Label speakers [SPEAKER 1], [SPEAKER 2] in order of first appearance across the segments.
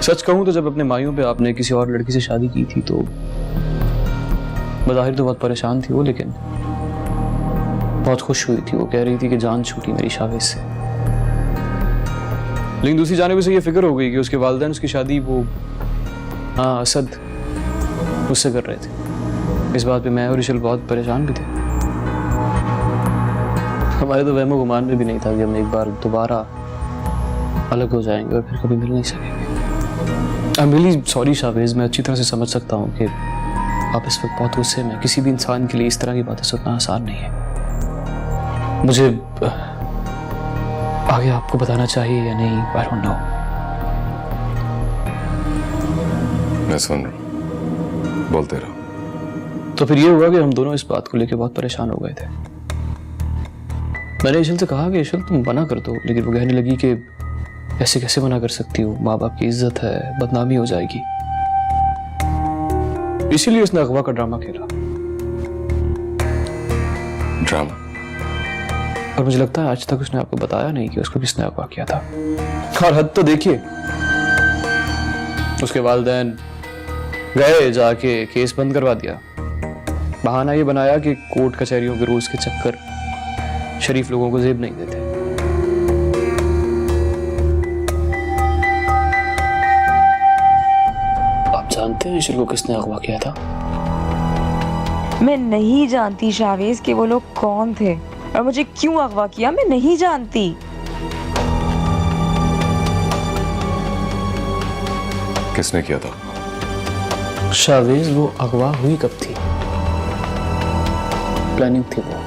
[SPEAKER 1] सच कहूं तो जब अपने माइयों पे आपने किसी और लड़की से शादी की थी तो बज़ाहिर तो बहुत परेशान थी वो, लेकिन बहुत खुश हुई थी। वो कह रही थी कि जान छूटी मेरी शावेज से। लेकिन दूसरी जानिब उसे ये फिक्र हो गई कि उसके वालिदैन उसकी शादी वो असद उससे कर रहे थे। इस बात पे मैं और इशल बहुत परेशान भी थे। हमारे तो वहमो गुमान में भी नहीं था कि हम एक बार दोबारा अलग हो जाएंगे और फिर कभी मिल नहीं सकेंगे। I am really sorry Shavez, मैं अच्छी तरह से समझ सकता हूँ कि आप इस वक्त बहुत गुस्से में। किसी भी इंसान के लिए इस तरह की बातें सुनना आसान नहीं है। मुझे आगे आपको बताना चाहिए या नहीं, आई डोंट नो।
[SPEAKER 2] मैं सुन रहा हूं, बोलते रहो।
[SPEAKER 1] तो फिर ये हुआ कि हम दोनों इस बात को लेकर बहुत परेशान हो गए थे। मैंने इशल से कहा कि इशल तुम मना कर दो, लेकिन वो कहने लगी कि ऐसे कैसे मना कर सकती हूँ, माँ बाप की इज्जत है, बदनामी हो जाएगी। इसीलिए उसने अगवा का ड्रामा खेला।
[SPEAKER 2] ड्रामा?
[SPEAKER 1] और मुझे लगता है आज तक उसने आपको बताया नहीं कि उसको किसने अगवा किया था। और हद तो देखिए, उसके वालिदैन गए, जाके केस बंद करवा दिया। बहाना ये बनाया कि कोर्ट कचहरियों के रोज के चक्कर शरीफ लोगों को जेब नहीं देते। आप जानते हैं इशल को किसने अगवा किया था?
[SPEAKER 3] मैं नहीं जानती शावेज कि वो लोग कौन थे और मुझे क्यों अगवा किया, मैं नहीं जानती।
[SPEAKER 2] किसने किया था?
[SPEAKER 1] शावेज वो अगवा हुई कब थी? प्लानिंग थी वो।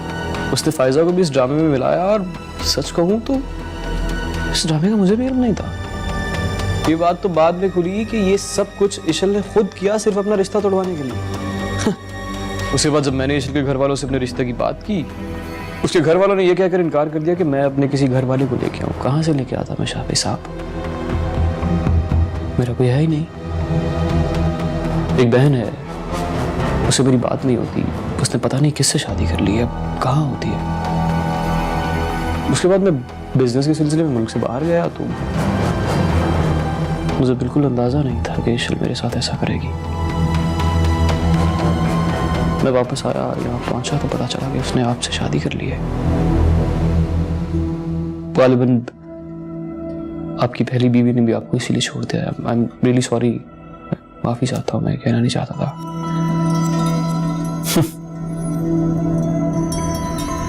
[SPEAKER 1] उसने फायजा को भी इस ड्रामे में मिलाया और सच कहूं तो इस ड्रामे का मुझे भी इल्म नहीं था। ये बात तो बाद में खुली कि ये सब कुछ इशल ने खुद किया सिर्फ अपना रिश्ता तोड़वाने के लिए। उसके बाद जब मैंने इशल के घर वालों से अपने रिश्ते की बात की, उसके घर वालों ने यह कहकर इनकार कर दिया कि मैं अपने किसी घर वाले को लेके आऊं। कहां से लेके आता मैं शाफी साहब? मेरा कोई है ही नहीं। एक बहन है, उससे मेरी बात नहीं होती। उसने पता नहीं किससे शादी कर ली है, अब कहाँ होती है। उसके बाद मैं बिजनेस के सिलसिले में मुल्क से बाहर गया तो मुझे बिल्कुल अंदाजा नहीं था कि इशल मेरे साथ ऐसा करेगी। मैं वापस आया, यहाँ पहुंचा तो पता चला कि उसने आपसे शादी कर ली है। गालिबन आपकी पहली बीवी ने भी आपको इसीलिए छोड़ दिया है। आई एम रियली सॉरी, माफी चाहता हूँ, मैं कहना नहीं चाहता था।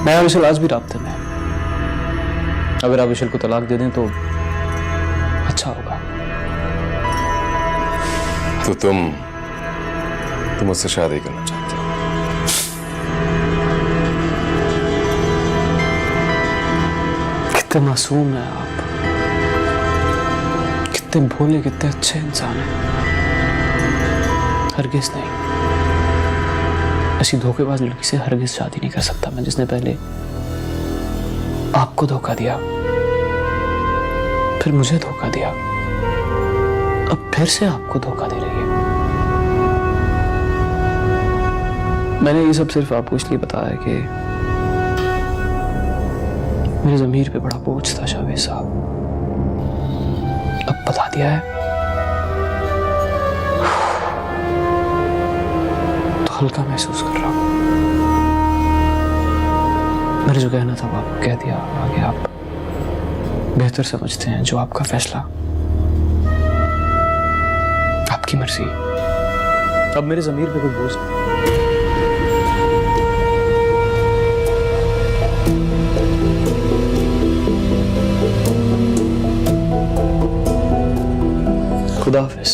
[SPEAKER 1] मैं और इशल आज भी राब्ते में। अगर आप इशल को तलाक दे दें तो अच्छा होगा।
[SPEAKER 2] तो तुम मुझसे शादी करना चाहते हो?
[SPEAKER 1] कितने मासूम हैं आप, कितने भोले, कितने अच्छे इंसान हैं। हरगिज़ नहीं, ऐसी धोखेबाज लड़की से हरगिज़ शादी नहीं कर सकता मैं, जिसने पहले आपको धोखा दिया, फिर मुझे धोखा दिया, अब फिर से आपको धोखा दे रही है। मैंने ये सब सिर्फ आपको इसलिए बताया कि मेरे ज़मीर पे बड़ा बोझ था शावेज साहब। अब बता दिया है तो हल्का महसूस कर रहा हूं। मैंने जो कहना था वो आपको कह दिया। आगे आप बेहतर समझते हैं, जो आपका फैसला, आपकी मर्जी। अब मेरे ज़मीर पे कोई बोझ नहीं। खुदा हाफिज़।